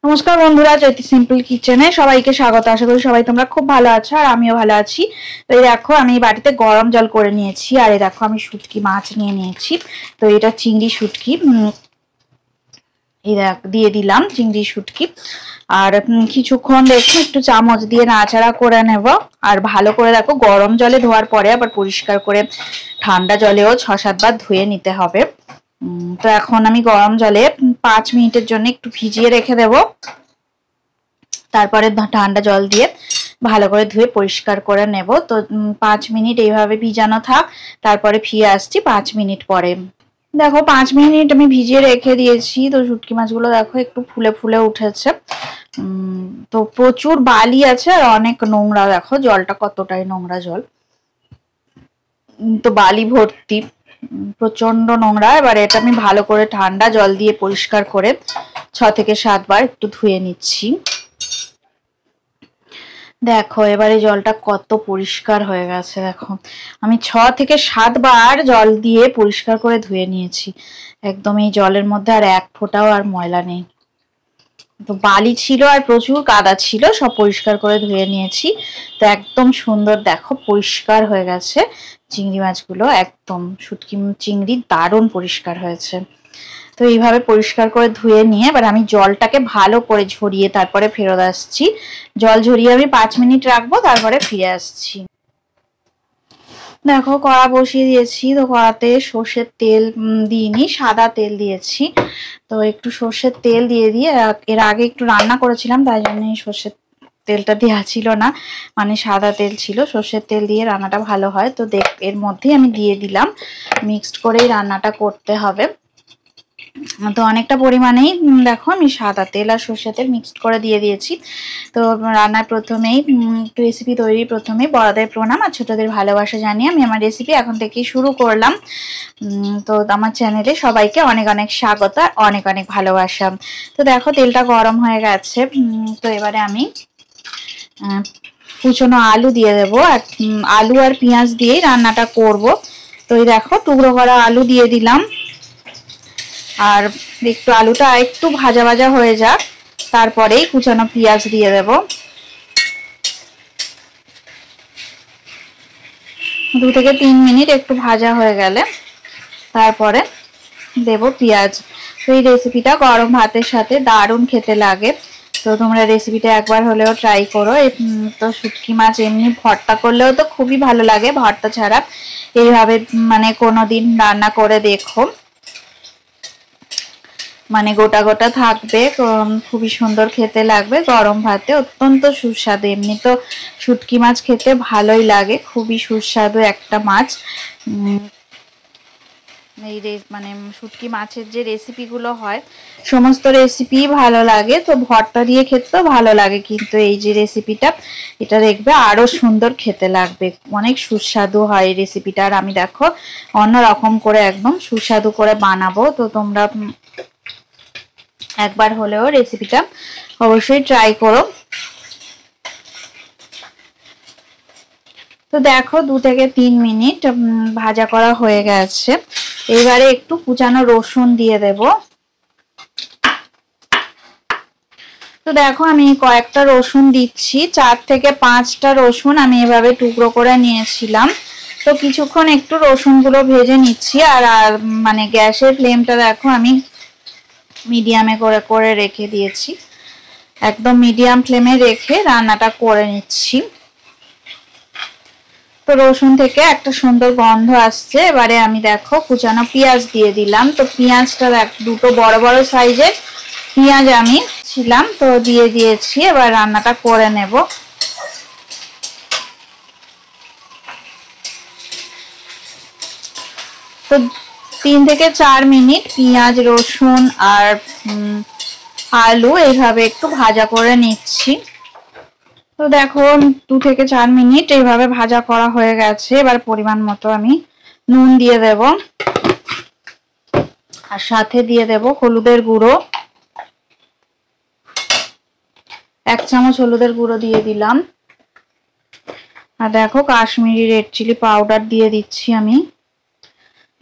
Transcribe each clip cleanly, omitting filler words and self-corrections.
নমস্কার বন্ধুরা, জ্যোতি সিম্পল কিচেনে সবাইকে স্বাগত। আশা করি সবাই তোমরা খুব ভালো আছো আর আমিও ভালো আছি। তো এই দেখো আমি বাটিতে গরম জল করে নিয়েছি আর এই দেখো আমি শুটকি মাছ নিয়ে নিয়েছি। তো এটা চিংড়ি শুটকি, এই দেখ দিয়ে দিলাম চিংড়ি শুটকি। আর কিছুক্ষণ দেখো একটু চামচ দিয়ে নাড়াচাড়া করে নেব। আর ভালো করে দেখো গরম জলে ধোয়ার পরে আবার পরিষ্কার করে ঠান্ডা জলেও 6-7 বার ধুয়ে নিতে হবে। তো এখন আমি গরম জলে 5 মিনিটের জন্য একটু ভিজিয়ে রেখে দেব। তারপরে ঠান্ডা জল দিয়ে ভালো করে ধুয়ে পরিষ্কার করে নেব। তো 5 মিনিট এইভাবে ভিজানো থাক, তারপরে ফিরে আসছি 5 মিনিট পরে। দেখো 5 মিনিট আমি ভিজিয়ে রেখে দিয়েছি। তো শুটকি মাছগুলো দেখো একটু ফুলে ফুলে উঠেছে। তো প্রচুর বালি আছে আর অনেক নোংরা, দেখো জলটা কতটাই নোংরা জল, তো বালি ভর্তি, প্রচন্ড নোংরা। এবার এটা আমি ভালো করে ঠান্ডা জল দিয়ে পরিষ্কার করে 6 থেকে 7 বার একটু ধুয়ে নিচ্ছি। দেখো এবারে জলটা কত পরিষ্কার হয়ে গেছে। দেখো আমি 6 থেকে 7 বার জল দিয়ে পরিষ্কার করে ধুয়ে নিয়েছি। একদম এই জলের মধ্যে আর এক ফোঁটাও আর ময়লা নেই। তো বালি ছিল আর প্রচুর কাদা ছিল, সব পরিষ্কার করে ধুয়ে নিয়েছি। তো একদম সুন্দর দেখো পরিষ্কার হয়ে গেছে চিংড়ি মাছগুলো, একদম শুটকি চিংড়ি দারুণ পরিষ্কার হয়েছে। তো এইভাবে পরিষ্কার করে ধুয়ে নিয়ে এবার আমি জলটাকে ভালো করে ঝরিয়ে তারপরে ফেরত আসছি। জল ঝরিয়ে আমি 5 মিনিট রাখবো, তারপরে ফিরে আসছি। দেখো কড়া বসিয়ে দিয়েছি। তো কড়াতে সর্ষের তেল দিইনি, সাদা তেল দিয়েছি। তো একটু সর্ষের তেল দিয়ে এর আগে একটু রান্না করেছিলাম, তাই জন্য এই সর্ষের তেলটা দেওয়া ছিল না, মানে সাদা তেল ছিল। সর্ষের তেল দিয়ে রান্নাটা ভালো হয়। তো এর মধ্যেই আমি দিয়ে দিলাম, মিক্সড করেই রান্নাটা করতে হবে। তো অনেকটা পরিমাণেই দেখো আমি সাদা তেল আর সর্ষের তেল মিক্সড করে দিয়ে দিয়েছি। তো রান্নার প্রথমেই রেসিপি তৈরির প্রথমেই বড়দের প্রণাম আর ছোটদের ভালোবাসা জানিয়ে আমি আমার রেসিপি এখন থেকেই শুরু করলাম। তো আমার চ্যানেলে সবাইকে অনেক অনেক স্বাগত আর অনেক অনেক ভালোবাসা। তো দেখো তেলটা গরম হয়ে গেছে। তো এবারে আমি কুচনো আলু দিয়ে দেবো। আর আলু আর পেঁয়াজ দিয়েই রান্নাটা করব। তো এই দেখো টুকরো করা আলু দিয়ে দিলাম। আর একটু আলুটা একটু ভাজা ভাজা হয়ে যাক, তারপরেই কুচানো পেঁয়াজ দিয়ে দেব। 2 থেকে 3 মিনিট একটু ভাজা হয়ে গেলে তারপরে দেব পেঁয়াজ। তো এই রেসিপিটা গরম ভাতের সাথে দারুণ খেতে লাগে। তো তোমরা রেসিপিটা একবার হলেও ট্রাই করো। তো শুটকি মাছ এমনি ভর্তা করলেও তো খুবই ভালো লাগে, ভর্তা ছাড়া এইভাবে মানে কোনোদিন রান্না করে দেখো, মানে গোটা গোটা থাকবে, খুবই সুন্দর খেতে লাগবে গরম ভাতে, অত্যন্ত সুস্বাদু। এমনি তো শুটকি মাছ খেতে ভালোই লাগে, খুবই সুস্বাদু একটা মাছ। এই মানে শুটকি মাছের যে রেসিপিগুলো হয় সমস্ত রেসিপি ভালো লাগে, তো ভর্তা দিয়ে খেতেও ভালো লাগে, কিন্তু এই যে রেসিপিটা এটা দেখবে আরো সুন্দর খেতে লাগবে, অনেক সুস্বাদু হয় এই রেসিপিটা। আর আমি দেখো অন্যরকম করে একদম সুস্বাদু করে বানাবো। তো তোমরা একবার হলেও রেসিপিটা অবশ্যই ট্রাই করো। তো দেখো 2 থেকে 3 মিনিট ভাজা করা হয়ে গেছে। এবারে একটু কুচানো রসুন দিয়ে দেব। তো দেখো আমি কয়েকটা রসুন দিচ্ছি, 4 থেকে 5টা রসুন আমি এভাবে টুকরো করে নিয়েছিলাম। তো কিছুক্ষণ একটু রসুনগুলো ভেজে নিচ্ছি। আর মানে গ্যাসের ফ্লেমটা দেখো আমি মিডিয়ামে করে করে রেখে দিয়েছি, একদম মিডিয়াম ফ্লেমে রেখে রান্নাটা করে নিচ্ছি। তো রসুন থেকে একটা সুন্দর গন্ধ আসছে। এবারে আমি দেখো কুচানো পেঁয়াজ দিয়ে দিলাম। তো পেঁয়াজটা দুটো বড় বড় সাইজের পেঁয়াজ আমি ছিলাম, তো দিয়ে দিয়েছি। এবার রান্নাটা করে নেব। তো 3 থেকে 4 মিনিট পেঁয়াজ রসুন আর আলু এইভাবে একটু ভাজা করে নিচ্ছি। তো দেখো 2 থেকে 4 মিনিট এইভাবে ভাজা করা হয়ে গেছে। এবার পরিমাণ মতো আমি নুন দিয়ে দেব আর সাথে দিয়ে দেব হলুদের গুঁড়ো, 1 চামচ হলুদের গুঁড়ো দিয়ে দিলাম। আর দেখো কাশ্মীরি রেড চিলি পাউডার দিয়ে দিচ্ছি আমি,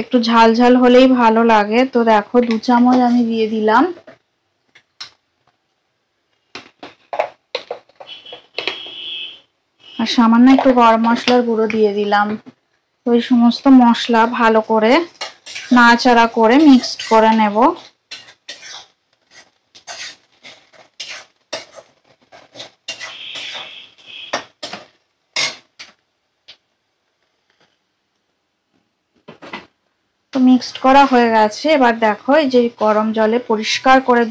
একটু ঝাল ঝাল হলেই ভালো লাগে। তো দেখো 2 চামচ আমি দিয়ে দিলাম। আর সামান্য একটু গরম মশলার গুঁড়ো দিয়ে দিলাম। ওই সমস্ত মশলা ভালো করে নাড়াচাড়া করে মিক্সড করে নেব। তো মিক্সড করা হয়ে গেছে। এবার দেখো এই যে গরম জলে পরিষ্কার করে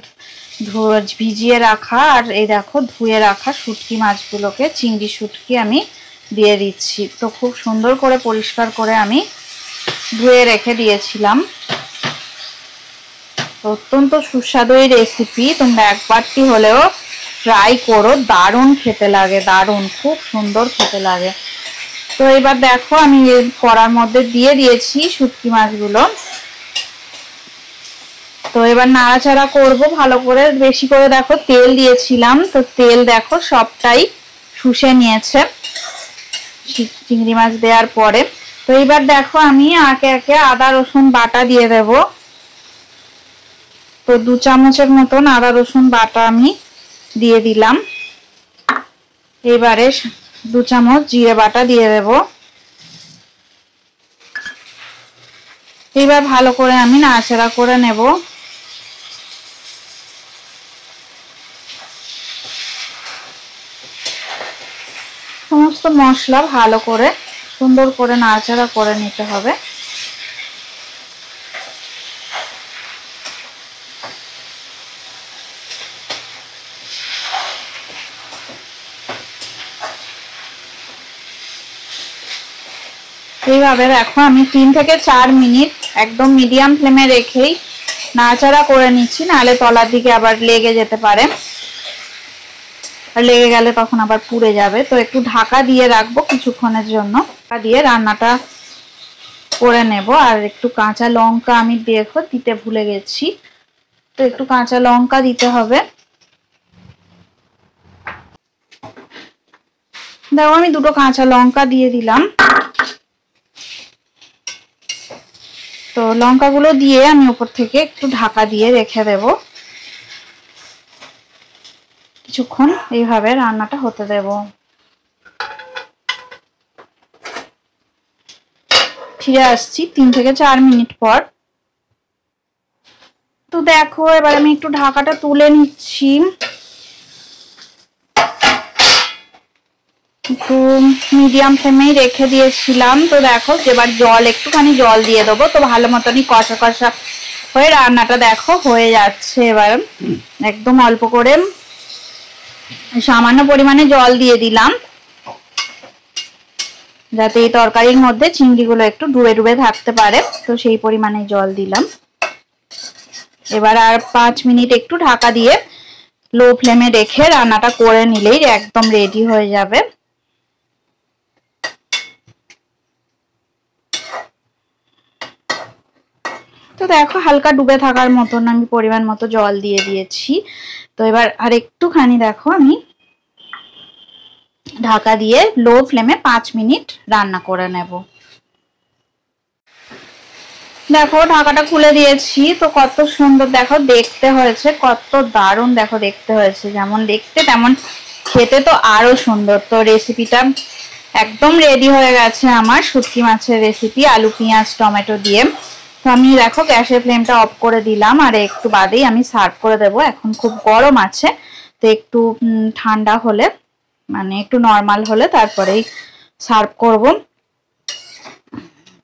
ভিজিয়ে রাখা আর এই দেখো ধুয়ে রাখা শুটকি মাছগুলোকে, চিংড়ি শুটকি আমি দিয়ে দিচ্ছি। তো খুব সুন্দর করে পরিষ্কার করে আমি ধুয়ে রেখে দিয়েছিলাম। অত্যন্ত সুস্বাদু এই রেসিপি, তোমরা একবারটি হলেও ট্রাই করো। দারুণ খেতে লাগে, দারুণ, খুব সুন্দর খেতে লাগে। তো এবার দেখো আমি কড়ার মধ্যে দিয়ে দিয়েছি শুটকি মাছগুলো। তো এবার নাড়াচাড়া করব ভালো করে, বেশি করে দেখো তেল দিয়েছিলাম, তো তেল দেখো সবটাই শুষে নিয়েছে চিংড়ি মাছ দেওয়ার পরে। তো এবার দেখো আমি একে একে আদা রসুন বাটা দিয়ে দেব। তো 2 চামচের মতন আদা রসুন বাটা আমি দিয়ে দিলাম। এবারে 2 চামচ জিরে বাটা দিয়ে দেব। এবার ভালো করে আমি নাড়াচাড়া করে নেব। সমস্ত মশলা ভালো করে সুন্দর করে নাড়াচাড়া করে নিতে হবে। এইভাবে দেখো আমি 3 থেকে 4 মিনিট একদম মিডিয়াম ফ্লেমে রেখেই নাড়াচাড়া করে নিচ্ছি, নাহলে তলার দিকে আবার লেগে যেতে পারে, আর লেগে গেলে তখন আবার পুড়ে যাবে। তো একটু ঢাকা দিয়ে রাখবো কিছুক্ষণের জন্য, ঢাকা দিয়ে রান্নাটা করে নেব। আর একটু কাঁচা লঙ্কা আমি দেখো দিতে ভুলে গেছি, তো একটু কাঁচা লঙ্কা দিতে হবে। দেখো আমি 2টো কাঁচা লঙ্কা দিয়ে দিলাম। তো লঙ্কাগুলো দিয়ে আমি উপর থেকে একটু ঢাকা দিয়ে রেখে দেব, কিছুক্ষণ এইভাবে রান্নাটা হতে দেব। ফিরে আসছি 3 থেকে 4 মিনিট পর। তো দেখো এবার আমি একটু ঢাকাটা তুলে নিচ্ছি, একটু মিডিয়াম ফ্লেমেই রেখে দিয়েছিলাম। তো দেখো এবার একটুখানি জল দিয়ে দেবো। তো ভালো মতনই কষা কষা হয়ে রান্নাটা দেখো হয়ে যাচ্ছে। এবার একদম অল্প করে সামান্য পরিমাণে জল দিয়ে দিলাম, যাতে এই তরকারির মধ্যে চিংড়িগুলো একটু ডুবে ডুবে থাকতে পারে। তো সেই পরিমাণে জল দিলাম। এবার আর 5 মিনিট একটু ঢাকা দিয়ে লো ফ্লেমে রেখে রান্নাটা করে নিলেই একদম রেডি হয়ে যাবে। তো দেখো হালকা ডুবে থাকার মতন আমি পরিমাণ মতো জল দিয়ে দিয়েছি। তো এবার আর একটুখানি দেখো আমি ঢাকা দিয়ে লো ফ্লেমে 5 মিনিট রান্না করে নেব। দেখো ঢাকাটা খুলে দিয়েছি। তো কত সুন্দর দেখো দেখতে হয়েছে, কত দারুণ দেখো দেখতে হয়েছে, যেমন দেখতে তেমন খেতে তো আরো সুন্দর। তো রেসিপিটা একদম রেডি হয়ে গেছে আমার, শুটকি মাছের রেসিপি আলু পেঁয়াজ টমেটো দিয়ে। তো আমি দেখো গ্যাসের ফ্লেমটা অফ করে দিলাম, আর একটু বাদেই আমি সার্ভ করে দেব। এখন খুব গরম আছে, তো একটু ঠান্ডা হলে মানে একটু নর্মাল হলে তারপরেই সার্ভ করব।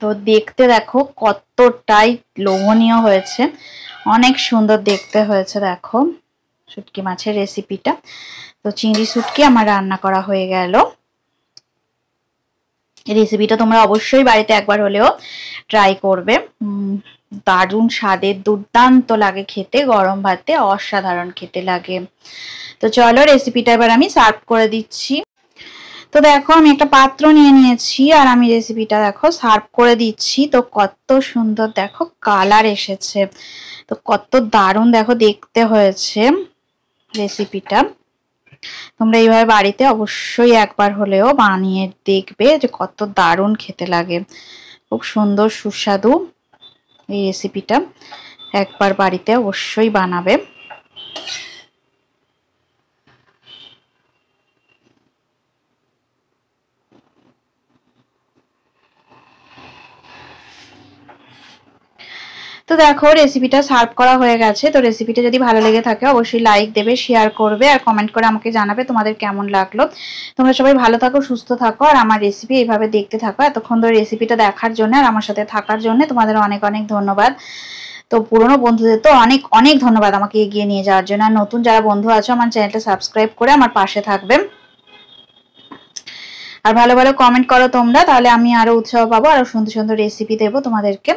তো দেখতে দেখো কতটাই লোভনীয় হয়েছে, অনেক সুন্দর দেখতে হয়েছে দেখো শুটকি মাছের রেসিপিটা। তো চিংড়ি শুটকি আমার রান্না করা হয়ে গেল। এই রেসিপিটা তোমরা অবশ্যই বাড়িতে একবার হলেও ট্রাই করবে। দারুণ স্বাদের, দুর্দান্ত লাগে খেতে, গরম ভাতে অসাধারণ খেতে লাগে। তো চলো রেসিপিটা এবার আমি সার্ভ করে দিচ্ছি। তো দেখো আমি একটা পাত্র নিয়ে নিয়েছি আর আমি রেসিপিটা দেখো সার্ভ করে দিচ্ছি। তো কত সুন্দর দেখো কালার এসেছে, তো কত দারুণ দেখো দেখতে হয়েছে রেসিপিটা। তোমরা এইভাবে বাড়িতে অবশ্যই একবার হলেও বানিয়ে দেখবে যে কত দারুণ খেতে লাগে, খুব সুন্দর সুস্বাদু এই রেসিপিটা। একবার বাড়িতে অবশ্যই বানাবে। তো দেখো রেসিপিটা সার্ভ করা হয়ে গেছে। তো রেসিপিটা যদি ভালো লেগে থাকে অবশ্যই লাইক দেবে, শেয়ার করবে আর কমেন্ট করে আমাকে জানাবে তোমাদের কেমন লাগলো। তোমরা সবাই ভালো থাকো, সুস্থ থাকো আর আমার রেসিপি এইভাবে দেখতে থাকো। এতক্ষণ ধরে রেসিপিটা দেখার জন্য আর আমার সাথে থাকার জন্য তোমাদের অনেক অনেক ধন্যবাদ। তো পুরনো বন্ধুদের তো অনেক অনেক ধন্যবাদ আমাকে এগিয়ে নিয়ে যাওয়ার জন্য। আর নতুন যারা বন্ধু আছো আমার চ্যানেলটা সাবস্ক্রাইব করে আমার পাশে থাকবে আর ভালো ভালো কমেন্ট করো তোমরা, তাহলে আমি আরো উৎসাহ পাবো, আরো সুন্দর সুন্দর রেসিপি দেবো তোমাদেরকে।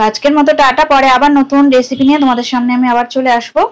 আজকের মতো টাটা, পরে আবার নতুন রেসিপি নিয়ে তোমাদের সামনে আমি আবার চলে আসবো।